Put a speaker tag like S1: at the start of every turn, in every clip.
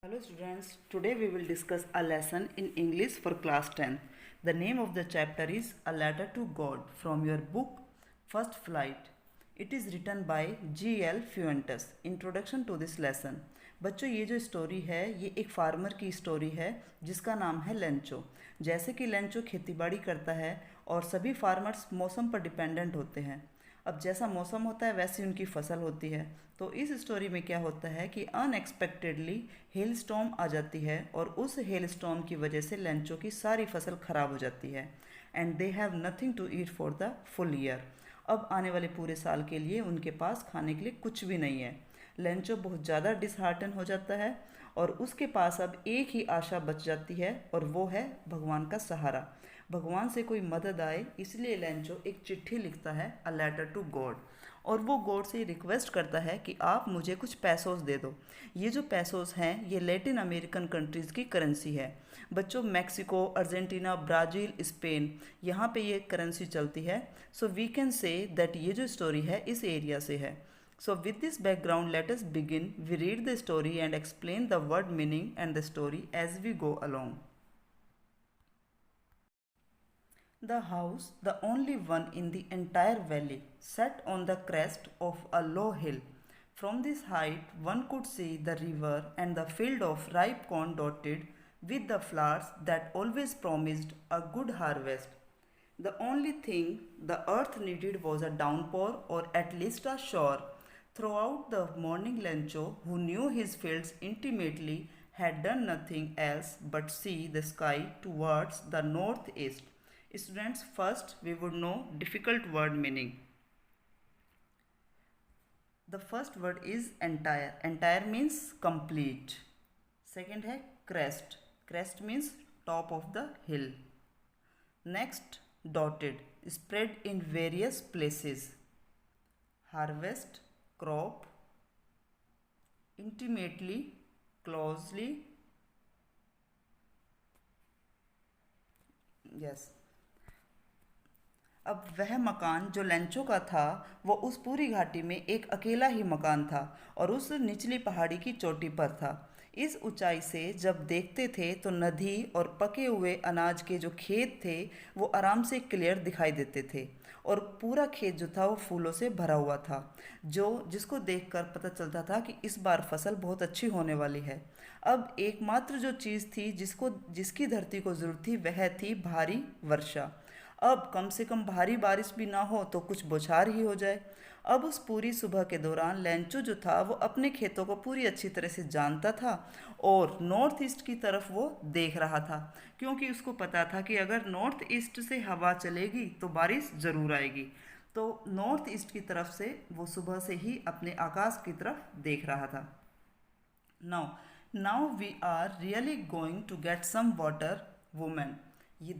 S1: Hello students, today we will discuss a lesson in English for class 10. The name of the chapter is A Letter to God from your book First Flight. It is written by G.L. Fuentes. Introduction to this lesson. बच्चों ये जो story है ये एक farmer की story है जिसका नाम है लेंचो। जैसे कि लेंचो खेतीबाड़ी करता है और सभी फार्मर्स मौसम पर डिपेंडेंट होते हैं। अब जैसा मौसम होता है वैसी उनकी फसल होती है। तो इस स्टोरी में क्या होता है कि अनएक्सपेक्टेडली हेल स्टॉर्म आ जाती है और उस हेल स्टॉर्म की वजह से लेंचो की सारी फसल खराब हो जाती है and they have nothing to eat for the full year. अब आने वाले पूरे साल के लिए उनके पास खाने के लिए कुछ भी नहीं है। लेंचो बहुत ज़्यादा डिसहार्टन हो जाता है और उसके पास अब एक ही आशा बच जाती है और वो है भगवान का सहारा। भगवान से कोई मदद आए इसलिए लेंचो एक चिट्ठी लिखता है, अ लेटर टू गॉड, और वो गॉड से रिक्वेस्ट करता है कि आप मुझे कुछ पैसोस दे दो। ये जो पैसोस हैं ये लैटिन अमेरिकन कंट्रीज़ की करेंसी है। बच्चों मैक्सिको, अर्जेंटीना, ब्राज़ील, स्पेन यहाँ पे ये करेंसी चलती है। So we can say that ये जो स्टोरी है इस एरिया से है। So with this background, let us begin. We read the story and explain the word meaning and the story as we go along. The house, the only one in the entire valley, sat on the crest of a low hill. From this height, one could see the river and the field of ripe corn dotted with the flowers that always promised a good harvest. The only thing the earth needed was a downpour or at least a shower. Throughout the morning, Lencho, who knew his fields intimately, had done nothing else but see the sky towards the northeast. Students, first we would know difficult word meaning. The first word is entire. Entire means complete. Second है crest. Crest means top of the hill. Next, dotted, spread in various places. Harvest, crop, intimately, closely. Yes. अब वह मकान जो Lencho का था वो उस पूरी घाटी में एक अकेला ही मकान था और उस निचली पहाड़ी की चोटी पर था। इस ऊंचाई से जब देखते थे तो नदी और पके हुए अनाज के जो खेत थे वो आराम से क्लियर दिखाई देते थे और पूरा खेत जो था वो फूलों से भरा हुआ था, जो जिसको देखकर पता चलता था कि इस बार फसल बहुत अच्छी होने वाली है। अब एकमात्र जो चीज़ थी जिसकी धरती को ज़रूरत थी वह थी भारी वर्षा। अब कम से कम भारी बारिश भी ना हो तो कुछ बौछार ही हो जाए। अब उस पूरी सुबह के दौरान लेंचो जो था वो अपने खेतों को पूरी अच्छी तरह से जानता था और नॉर्थ ईस्ट की तरफ वो देख रहा था, क्योंकि उसको पता था कि अगर नॉर्थ ईस्ट से हवा चलेगी तो बारिश ज़रूर आएगी। तो नॉर्थ ईस्ट की तरफ से वो सुबह से ही अपने आकाश की तरफ देख रहा था। Now we are really going to get some water, woman.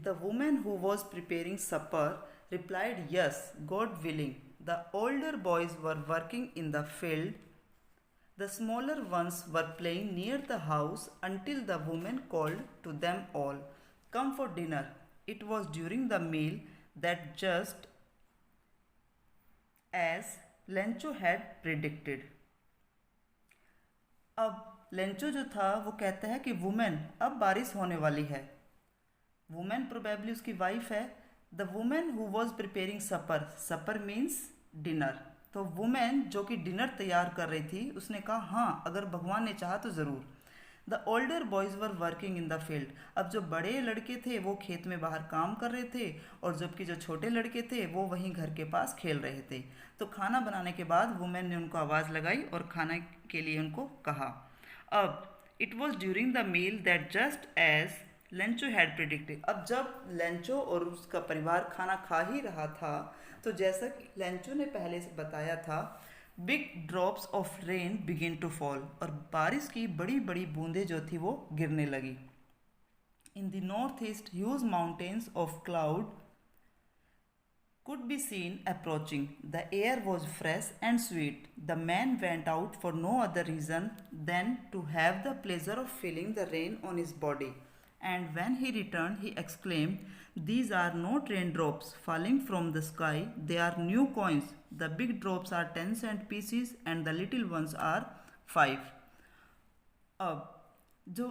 S1: The woman who was preparing supper replied, yes, God willing. The older boys were working in the field. The smaller ones were playing near the house until the woman called to them all, come for dinner. It was during the meal that just as Lencho had predicted. अब Lencho जो था वो कहता है कि women, अब बारिश होने वाली है। वुमेन प्रोबेबली उसकी वाइफ है। The woman who was preparing supper, supper means dinner. तो वुमेन जो कि डिनर तैयार कर रही थी उसने कहा हाँ, अगर भगवान ने चाहा तो ज़रूर। The older boys were working in the field. अब जो बड़े लड़के थे वो खेत में बाहर काम कर रहे थे और जबकि जो छोटे लड़के थे वो वहीं घर के पास खेल रहे थे। तो खाना बनाने के बाद वुमेन ने उनको आवाज़ लगाई और खाने के लिए उनको कहा। अब it was during the meal that just as Lencho had predicted. अब जब लेंचो और उसका परिवार खाना खा ही रहा था तो जैसा कि लेंचो ने पहले से बताया था, big drops of rain begin to fall, और बारिश की बड़ी बड़ी बूंदें जो थी वो गिरने लगी। In the north east huge mountains of cloud could be seen approaching. The air was fresh and sweet. The man went out for no other reason than to have the pleasure of feeling the rain on his body. And when he returned, he exclaimed, these are not raindrops falling from the sky, they are new coins. The big drops are 10-cent pieces and the little ones are 5. अब जो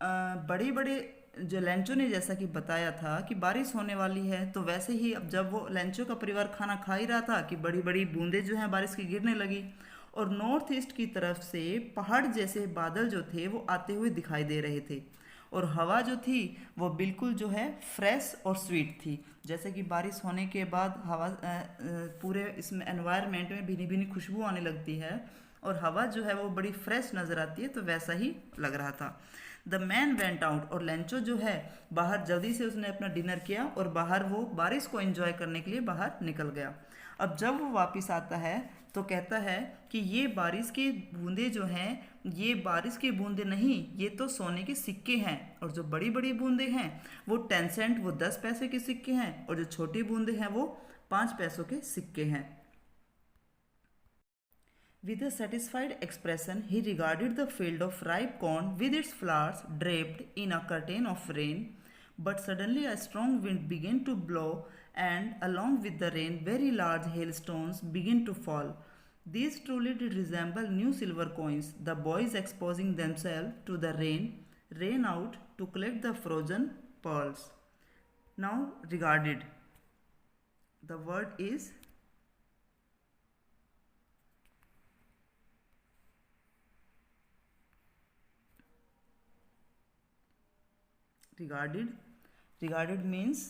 S1: बड़े बड़े जो Lencho ने जैसा कि बताया था कि बारिश होने वाली है, तो वैसे ही अब जब वो लेंचो का परिवार खाना खा ही रहा था कि बड़ी बड़ी बूंदें जो हैं बारिश की गिरने लगी, और नॉर्थ ईस्ट की तरफ से पहाड़ जैसे बादल जो थे वो आते हुए दिखाई दे रहे थे, और हवा जो थी वो बिल्कुल जो है फ्रेश और स्वीट थी। जैसे कि बारिश होने के बाद हवा पूरे इसमें एनवायरनमेंट में भीनी भीनी खुशबू आने लगती है और हवा जो है वो बड़ी फ्रेश नज़र आती है, तो वैसा ही लग रहा था। द मैन वेंट आउट, और लेंचो जो है बाहर जल्दी से उसने अपना डिनर किया और बाहर वो बारिश को एंजॉय करने के लिए बाहर निकल गया। अब जब वो वापस आता है तो कहता है कि ये बारिश की बूंदें जो हैं, ये बारिश की बूंदें नहीं, ये तो सोने के सिक्के हैं, और जो बड़ी बड़ी बूंदें हैं वो 10 सेंट, वो 10 पैसे के सिक्के हैं, और जो छोटी बूंदें हैं वो 5 पैसों के सिक्के हैं। With a satisfied expression, he regarded the field of ripe corn with its flowers draped in a curtain of rain. But suddenly a strong wind began to blow, and along with the rain, very large hailstones began to fall. These truly did resemble new silver coins. The boys, exposing themselves to the rain, ran out to collect the frozen pearls. Now, regarded. The word is regarded. Regarded means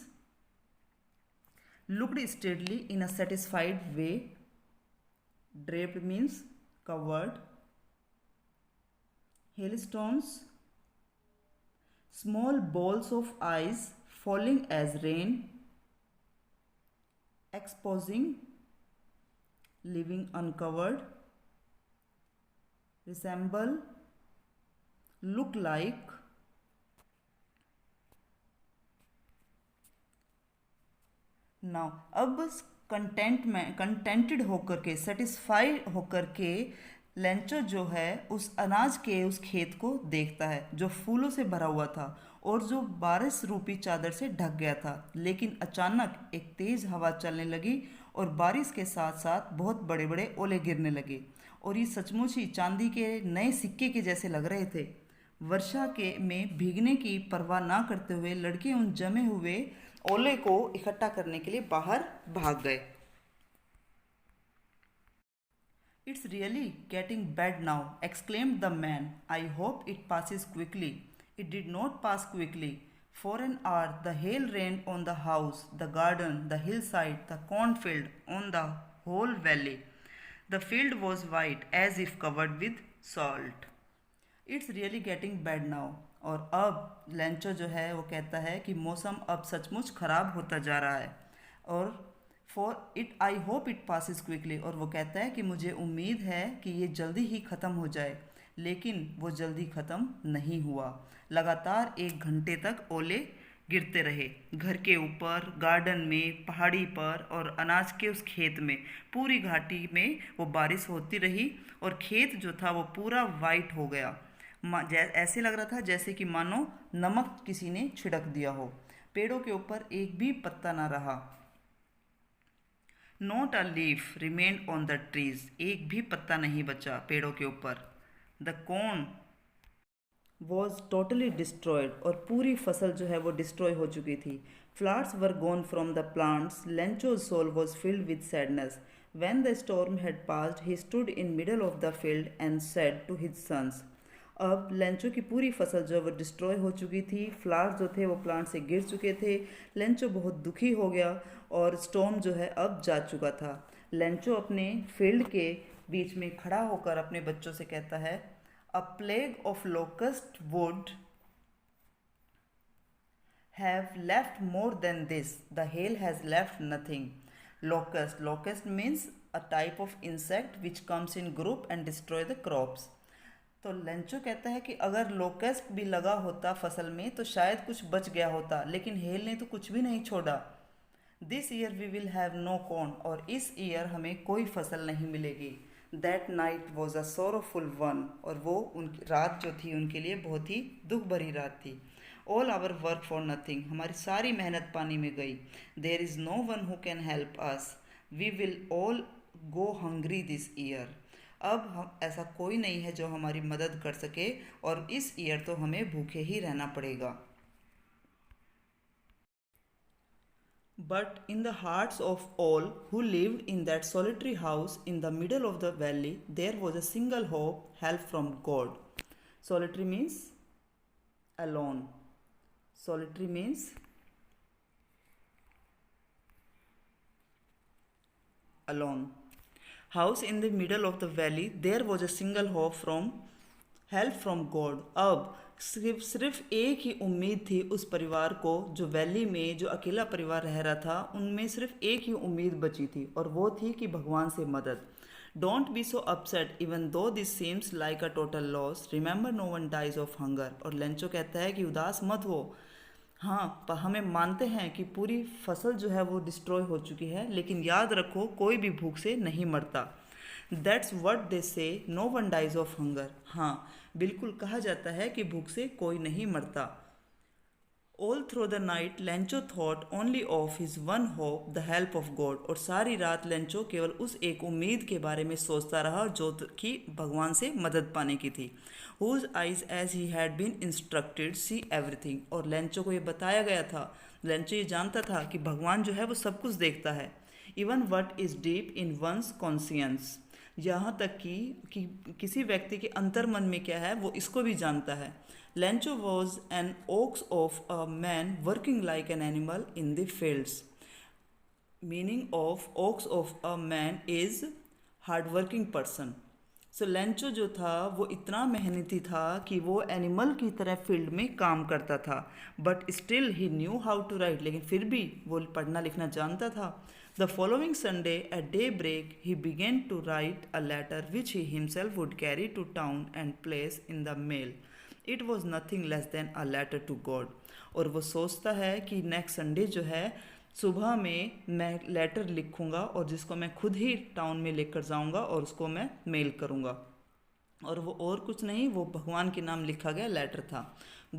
S1: looked steadily in a satisfied way. Draped means covered. Hailstones, small balls of ice falling as rain. Exposing, leaving uncovered. Resemble, look like. Now अब बस contented होकर के, satisfied होकर के Lencho जो है उस अनाज के उस खेत को देखता है जो फूलों से भरा हुआ था और जो बारिश रूपी चादर से ढक गया था। लेकिन अचानक एक तेज हवा चलने लगी और बारिश के साथ साथ बहुत बड़े बड़े ओले गिरने लगे, और ये सचमुच ही चांदी के नए सिक्के के जैसे लग रहे थे। वर्षा के में भीगने की परवाह ना करते हुए लड़के उन जमे हुए ओले को इकट्ठा करने के लिए बाहर भाग गए। It's really getting bad now, exclaimed the man. I hope it passes quickly. It did not pass quickly. For an hour the hail rained on the house, the garden, the hillside, the cornfield, on the whole valley. The field was white as if covered with salt. It's really getting bad now, और अब Lencho जो है वो कहता है कि मौसम अब सचमुच ख़राब होता जा रहा है, और for it I hope it passes quickly, और वो कहता है कि मुझे उम्मीद है कि ये जल्दी ही ख़त्म हो जाए। लेकिन वो जल्दी ख़त्म नहीं हुआ। लगातार 1 घंटे तक ओले गिरते रहे, घर के ऊपर, गार्डन में, पहाड़ी पर और अनाज के उस खेत में। पूरी घाटी में वो बारिश होती रही और खेत जो था वो पूरा वाइट हो गया। ऐसे लग रहा था जैसे कि मानो नमक किसी ने छिड़क दिया हो। पेड़ों के ऊपर एक भी पत्ता ना रहा। Not a leaf remained on the trees, एक भी पत्ता नहीं बचा पेड़ों के ऊपर। The corn was totally destroyed, और पूरी फसल जो है वो डिस्ट्रॉय हो चुकी थी। Flowers were gone from the plants, Lencho's soul was filled with sadness. When the storm had passed, he stood in middle of the field and said to his sons. अब लेंचो की पूरी फसल जो है वो डिस्ट्रॉय हो चुकी थी, फ्लावर्स जो थे वो प्लांट से गिर चुके थे। लेंचो बहुत दुखी हो गया और स्टॉर्म जो है अब जा चुका था। लेंचो अपने फील्ड के बीच में खड़ा होकर अपने बच्चों से कहता है, अ plague of locust would have left more than this. The hail has left nothing. Locust. Locust means a type of insect which comes in group and destroy the crops. तो लेंचो कहता है कि अगर लोकस्ट भी लगा होता फसल में तो शायद कुछ बच गया होता, लेकिन हेल ने तो कुछ भी नहीं छोड़ा। This year we will have no corn, और इस ईयर हमें कोई फसल नहीं मिलेगी। That night was a sorrowful one, और वो उनकी रात जो थी उनके लिए बहुत ही दुख भरी रात थी। All our work for nothing, हमारी सारी मेहनत पानी में गई। There is no one who can help us, we will all go hungry this year. अब हम ऐसा कोई नहीं है जो हमारी मदद कर सके और इस ईयर तो हमें भूखे ही रहना पड़ेगा। But in the hearts of all who lived in that solitary house in the middle of the valley, there was a single hope, help from God. Solitary means alone. Solitary means alone. House in the middle of the valley, there was a single hope from help from God. अब सिर्फ एक ही उम्मीद थी उस परिवार को, जो valley में जो अकेला परिवार रह रहा था उनमें सिर्फ एक ही उम्मीद बची थी और वो थी कि भगवान से मदद। Don't be so upset even though this seems like a total loss, remember no one dies of hunger. और लेंचो कहता है कि उदास मत हो, हाँ पर हमें मानते हैं कि पूरी फसल जो है वो डिस्ट्रॉय हो चुकी है, लेकिन याद रखो कोई भी भूख से नहीं मरता। That's what they say no one dies of hunger. हाँ बिल्कुल कहा जाता है कि भूख से कोई नहीं मरता। All through the night Lencho thought only of his one hope the help of God. और सारी रात लेंचो केवल उस एक उम्मीद के बारे में सोचता रहा जो कि भगवान से मदद पाने की थी। Whose eyes as he had been instructed see everything. और लेंचो को ये बताया गया था, लेंचो ये जानता था कि भगवान जो है वो सब कुछ देखता है। Even what is deep in one's conscience, यहाँ तक कि किसी व्यक्ति के अंतर मन में क्या है वो इसको भी जानता है। Lencho was an ox of a man working like an animal in the fields. Meaning of ox of a man is hard working person. So Lencho जो था वो इतना मेहनती था कि वो एनिमल की तरह फील्ड में काम करता था। But still he knew how to write, लेकिन फिर भी वो पढ़ना लिखना जानता था। The following Sunday at daybreak he began to write a letter which he himself would carry to town and place in the mail. It was nothing less than a letter to God. और वो सोचता है कि next Sunday जो है सुबह में मैं लेटर लिखूँगा और जिसको मैं खुद ही टाउन में लेकर जाऊँगा और उसको मैं मेल करूँगा। और वो और कुछ नहीं, वो भगवान के नाम लिखा गया लेटर था।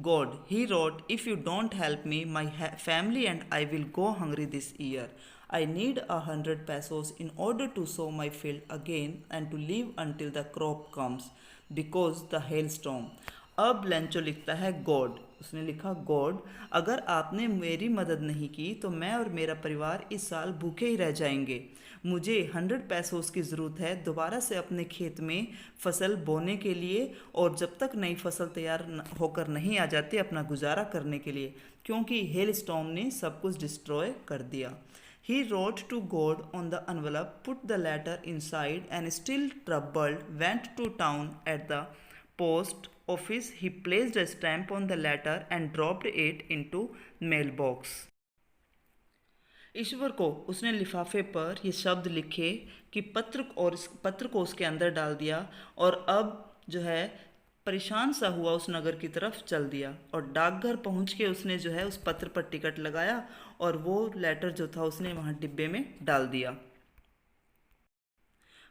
S1: God, he wrote, if you don't help me, my family and I will go hungry this year. I need 100 pesos in order to sow my field again and to live until the crop comes because the hailstorm. अब Lencho लिखता है God, उसने लिखा God, अगर आपने मेरी मदद नहीं की तो मैं और मेरा परिवार इस साल भूखे ही रह जाएंगे। मुझे 100 पैसों की ज़रूरत है दोबारा से अपने खेत में फसल बोने के लिए और जब तक नई फसल तैयार होकर नहीं आ जाती अपना गुजारा करने के लिए, क्योंकि हेल स्टॉर्म ने सब कुछ डिस्ट्रॉय कर दिया। He wrote to God on the envelope, put the letter inside, and still troubled, went to town. At the post office, he placed a stamp on the letter and dropped it into mailbox. ईश्वर को उसने लिफाफे पर ये शब्द लिखे कि पत्र को उसके अंदर डाल दिया और अब जो है परेशान सा हुआ उस नगर की तरफ चल दिया और डाकघर पहुंच के उसने जो है उस पत्र पर टिकट लगाया और वो लेटर जो था उसने वहाँ डिब्बे में डाल दिया।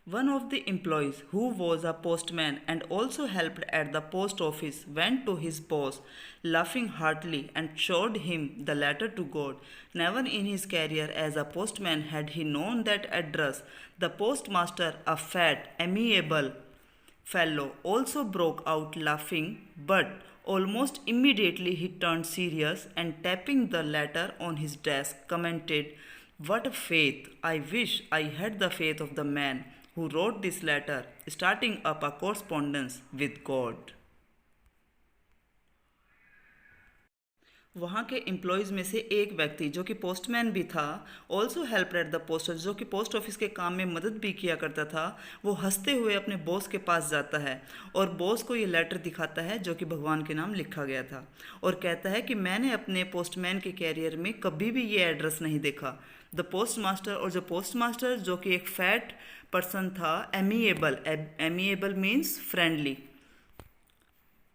S1: One of the employees, who was a postman and also helped at the post office, went to his boss, laughing heartily, and showed him the letter to God. Never in his career as a postman had he known that address. The postmaster, a fat, amiable fellow, also broke out laughing, but almost immediately he turned serious and tapping the letter on his desk, commented, "What a faith! I wish I had the faith of the man who wrote this letter, starting up a correspondence with God." वहाँ के employees में से एक व्यक्ति जो कि postman भी था, also help at the post office, जो कि पोस्ट ऑफिस के काम में मदद भी किया करता था, वो हंसते हुए अपने बॉस के पास जाता है और बॉस को ये लेटर दिखाता है जो कि भगवान के नाम लिखा गया था और कहता है कि मैंने अपने पोस्टमैन के कैरियर में कभी भी ये एड्रेस नहीं देखा। द पोस्ट मास्टर, और जो पोस्ट मास्टर जो कि एक फैट पर्सन था, एमिएबल मीन्स फ्रेंडली,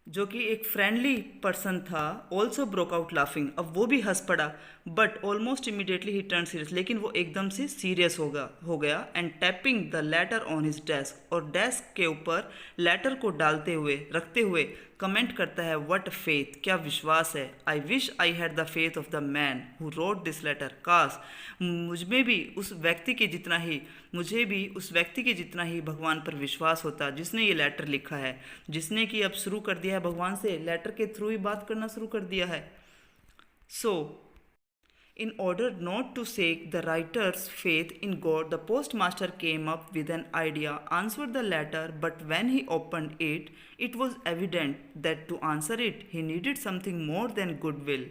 S1: जो कि एक फ्रेंडली पर्सन था, ऑल्सो ब्रोक आउट लाफिंग, अब वो भी हंस पड़ा, but almost immediately he turn serious, लेकिन वो एकदम से सीरियस हो गया and tapping the later on his desk, और डेस्क के ऊपर लेटर को रखते हुए कमेंट करता है व्हाट फेथ, क्या विश्वास है। I wish I had the faith of the man who wrote this letter, काश मुझे भी उस व्यक्ति के जितना ही भगवान पर विश्वास होता जिसने ये लेटर लिखा है, जिसने कि अब शुरू कर दिया है भगवान से, लेटर के थ्रू ही बात करना शुरू कर दिया है। सो in order not to shake the writer's faith in God, the postmaster came up with an idea, answered the letter, but when he opened it, it was evident that to answer it, he needed something more than goodwill.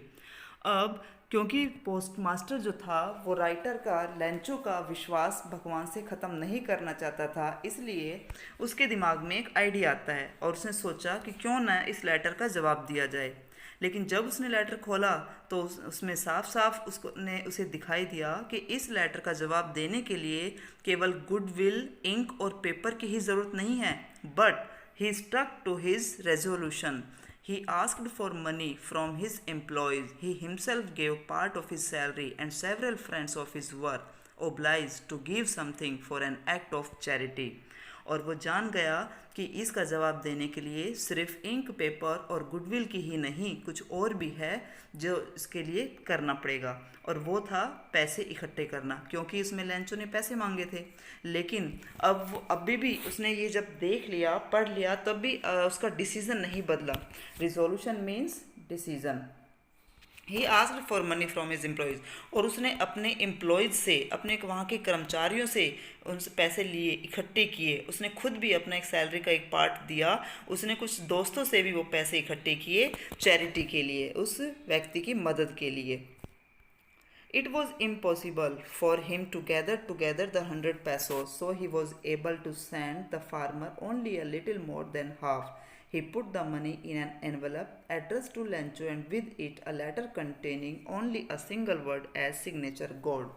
S1: अब क्योंकि postmaster जो था वो writer का, Lencho का विश्वास भगवान से ख़त्म नहीं करना चाहता था, इसलिए उसके दिमाग में एक आइडिया आता है और उसने सोचा कि क्यों ना इस लेटर का जवाब दिया जाए। लेकिन जब उसने लेटर खोला तो उसमें साफ साफ उसे दिखाई दिया कि इस लेटर का जवाब देने के लिए केवल गुडविल, इंक और पेपर की ही ज़रूरत नहीं है, but he stuck to his resolution. He asked for money from his employees. He himself gave part of his salary, and several friends of his were obliged to give something for an act of charity. और वो जान गया कि इसका जवाब देने के लिए सिर्फ इंक, पेपर और गुडविल की ही नहीं, कुछ और भी है जो इसके लिए करना पड़ेगा, और वो था पैसे इकट्ठे करना, क्योंकि इसमें लेंचो ने पैसे मांगे थे। लेकिन अब अभी भी उसने ये जब देख लिया, पढ़ लिया, तब भी उसका डिसीज़न नहीं बदला। Resolution means decision. He asked for money from his employees, और उसने अपने एम्प्लॉयज़ से, अपने वहाँ के कर्मचारियों से उनसे पैसे लिए, इकट्ठे किए। उसने खुद भी अपना एक सैलरी का एक पार्ट दिया, उसने कुछ दोस्तों से भी वो पैसे इकट्ठे किए चैरिटी के लिए, उस व्यक्ति की मदद के लिए। It was impossible for him to gather together the 100 pesos, so he was able to send the farmer only a little more than half. He put the money in an envelope addressed to Lencho, and with it a letter containing only a single word as signature God.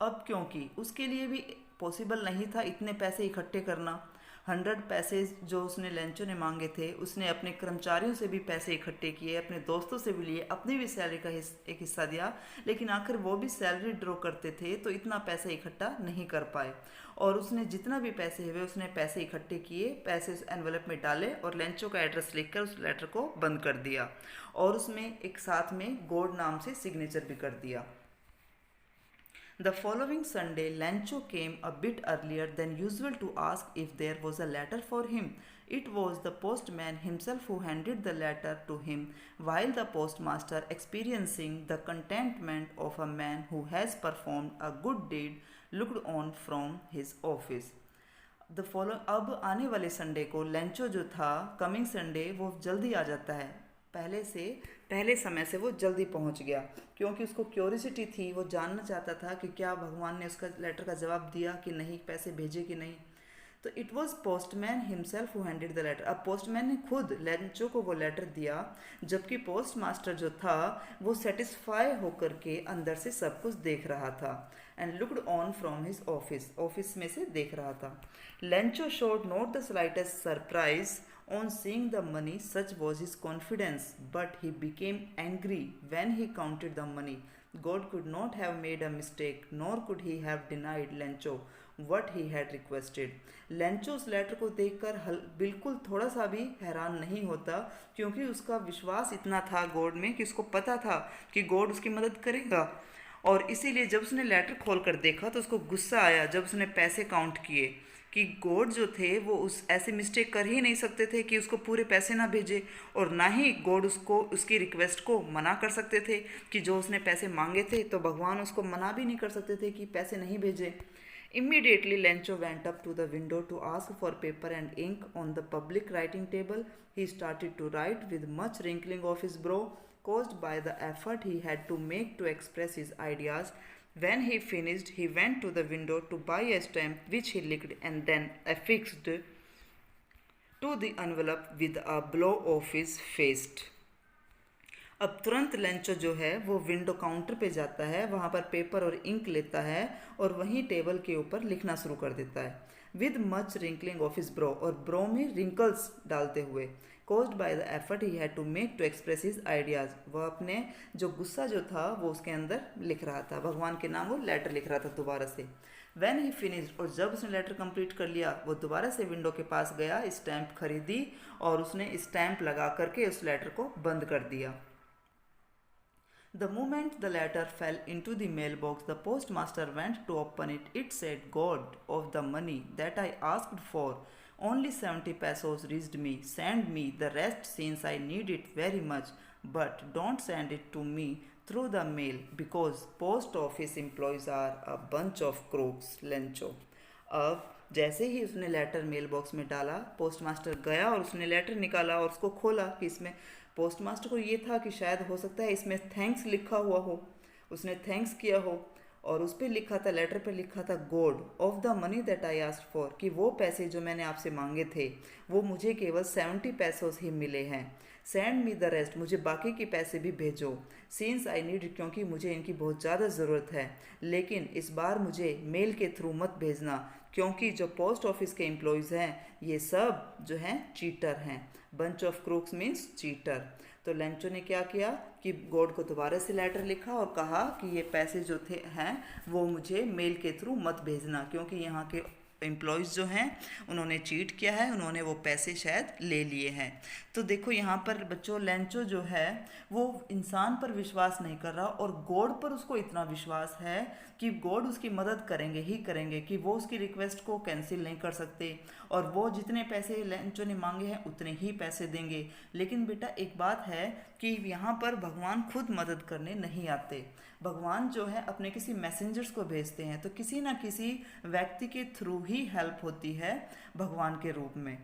S1: अब क्योंकि उसके लिए भी possible नहीं था इतने पैसे इकट्ठे करना, 100 पैसे जो उसने लेंचो ने मांगे थे, उसने अपने कर्मचारियों से भी पैसे इकट्ठे किए, अपने दोस्तों से भी लिए, अपनी भी सैलरी का एक हिस्सा दिया, लेकिन आखिर वो भी सैलरी ड्रॉ करते थे तो इतना पैसा इकट्ठा नहीं कर पाए। और उसने जितना भी पैसे हुए उसने पैसे इकट्ठे किए, पैसे उस एनवेलप में डाले और लेंचो का एड्रेस लिखकर उस लेटर को बंद कर दिया, और उसमें एक साथ में गॉड नाम से सिग्नेचर भी कर दिया। The following Sunday, Lencho came a bit earlier than usual to ask if there was a letter for him. It was the postman himself who handed the letter to him, while the postmaster, experiencing the contentment of a man who has performed a good deed, looked on from his office. अब आने वाले Sunday को Lencho जो था, coming Sunday, वो जल्दी आ जाता है, पहले समय से वो जल्दी पहुंच गया, क्योंकि उसको क्यूरियोसिटी थी, वो जानना चाहता था कि क्या भगवान ने उसका लेटर का जवाब दिया कि नहीं, पैसे भेजे कि नहीं। तो it was postman himself who handed the letter. अब पोस्टमैन ने खुद लेंचो को वो लेटर दिया, जबकि पोस्ट मास्टर जो था वो सेटिस्फाई होकर के अंदर से सब कुछ देख रहा था, and looked on from his office में से देख रहा था। Lencho showed not the slightest surprise on seeing the money, such was his confidence, but he became angry when he counted the money. God could not have made a mistake, nor could he have denied Lencho what he had requested. Lencho उस letter को देखकर बिल्कुल थोड़ा सा भी हैरान नहीं होता, क्योंकि उसका विश्वास इतना था गॉड में कि उसको पता था कि गॉड उसकी मदद करेगा, और इसीलिए जब उसने लेटर खोल कर देखा तो उसको गुस्सा आया जब उसने पैसे काउंट किए कि गॉड जो थे वो उस ऐसे मिस्टेक कर ही नहीं सकते थे कि उसको पूरे पैसे ना भेजे, और ना ही गॉड उसको उसकी रिक्वेस्ट को मना कर सकते थे कि जो उसने पैसे मांगे थे, तो भगवान उसको मना भी नहीं कर सकते थे कि पैसे नहीं भेजे। Immediately Lencho went up to the window to ask for paper and ink on the public writing table. He started to write with much wrinkling of his brow, caused by the effort he had to make to express his ideas. When he finished, he went to the window to buy a stamp, which he licked and then affixed to the envelope with a blow of his fist. अब तुरंत Lencho जो है वो window counter पे जाता है, वहाँ पर पेपर और इंक लेता है और वहीं टेबल के ऊपर लिखना शुरू कर देता है, with much wrinkling of his bro, और ब्रो में रिंकल्स डालते हुए, caused by the effort he had to make to express his ideas. वह अपने जो गुस्सा जो था वो उसके अंदर लिख रहा था, भगवान के नाम वो लेटर लिख रहा था दोबारा से। व्हेन ही फिनिश्ड, और जब उसने लेटर कंप्लीट कर लिया वो दोबारा से विंडो के पास गया, स्टैम्प खरीदी और उसने स्टैम्प लगा करके उस लेटर को बंद कर दिया। The moment the letter fell into the mailbox, the postmaster went to open it. It said, God of the money that I asked for, only 70 pesos reached me. Send me the rest since I need it very much. But don't send it to me through the mail because post office employees are a bunch of crooks, Lencho. अब जैसे ही उसने letter mail box में डाला, postmaster गया और उसने letter निकाला और उसको खोला कि इसमें पोस्टमास्टर को ये था कि शायद हो सकता है इसमें थैंक्स लिखा हुआ हो, उसने थैंक्स किया हो और उस पर लिखा था, लेटर पर लिखा था God of the money that I asked for, कि वो पैसे जो मैंने आपसे मांगे थे वो मुझे केवल 70 पैसोस ही मिले हैं। सेंड मी द रेस्ट, मुझे बाकी के पैसे भी भेजो। सिंस आई नीड, क्योंकि मुझे इनकी बहुत ज़्यादा ज़रूरत है, लेकिन इस बार मुझे मेल के थ्रू मत भेजना क्योंकि जो पोस्ट ऑफिस के एम्प्लॉयज़ हैं ये सब जो हैं चीटर हैं। Bunch of crooks means cheater. तो लेंचो ने क्या किया कि गॉड को दोबारा से लेटर लिखा और कहा कि ये पैसे जो थे हैं वो मुझे मेल के थ्रू मत भेजना क्योंकि यहाँ के एम्प्लॉयज़ जो हैं उन्होंने चीट किया है, उन्होंने वो पैसे शायद ले लिए हैं। तो देखो यहाँ पर बच्चों, लेंचो जो है वो इंसान पर विश्वास नहीं कर रहा और गॉड पर उसको इतना विश्वास है कि गॉड उसकी मदद करेंगे ही करेंगे, कि वो उसकी रिक्वेस्ट को कैंसिल नहीं कर सकते और वो जितने पैसे लेंचो ने मांगे हैं उतने ही पैसे देंगे। लेकिन बेटा एक बात है कि यहाँ पर भगवान खुद मदद करने नहीं आते, भगवान जो है अपने किसी मैसेंजर्स को भेजते हैं, तो किसी ना किसी व्यक्ति के थ्रू ही हेल्प होती है भगवान के रूप में।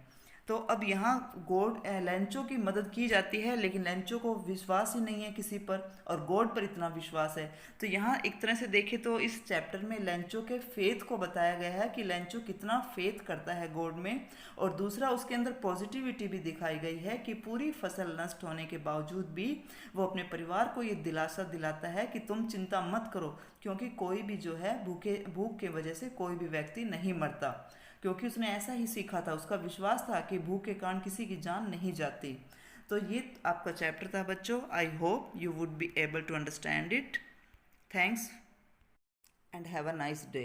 S1: तो अब यहाँ गॉड लेंचो की मदद की जाती है लेकिन लेंचो को विश्वास ही नहीं है किसी पर और गॉड पर इतना विश्वास है। तो यहाँ एक तरह से देखें तो इस चैप्टर में लेंचो के फेथ को बताया गया है कि लेंचो कितना फेथ करता है गॉड में, और दूसरा उसके अंदर पॉजिटिविटी भी दिखाई गई है कि पूरी फसल नष्ट होने के बावजूद भी वो अपने परिवार को ये दिलासा दिलाता है कि तुम चिंता मत करो क्योंकि कोई भी जो है भूख के वजह से कोई भी व्यक्ति नहीं मरता, क्योंकि उसने ऐसा ही सीखा था, उसका विश्वास था कि भूख के कारण किसी की जान नहीं जाती। तो ये आपका चैप्टर था बच्चों। I hope you would be able to understand it. Thanks and have a nice day.